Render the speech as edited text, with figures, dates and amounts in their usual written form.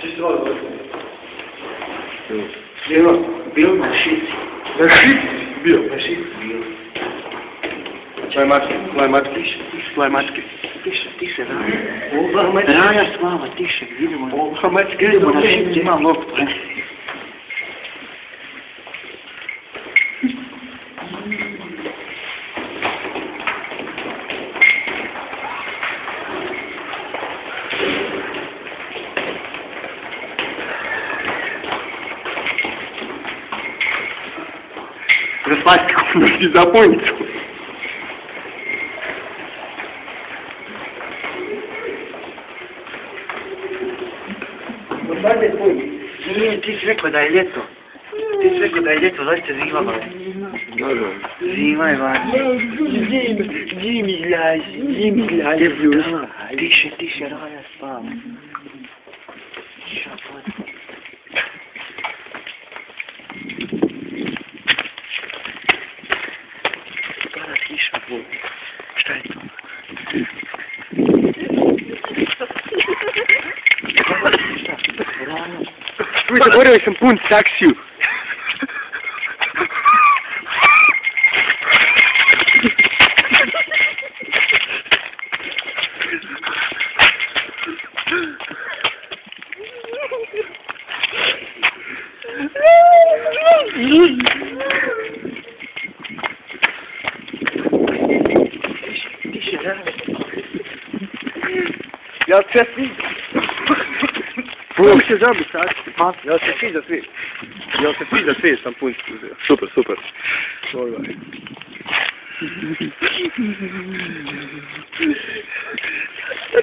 Čisto ovo je. Bilo na šici. Na šici bio. Na šici bilo. Svoje mačke. Tiše, Raja s vama, tiše, idemo. Ova mačke, idemo na šici, imam loptu. Rasvati konosti za pojnicu. Nije, ti si rekao da je ljeto. Ti si rekao da je ljeto, zašto je zima, vani? Zima je vani. Zimi izlazi. Tiše, Raja spava. Pada kiša, šta je to? Zaboravio sam pun taksiju. Ja se Pum se žabi sad. Ja se sviđa svi sam pun. Super. Alright.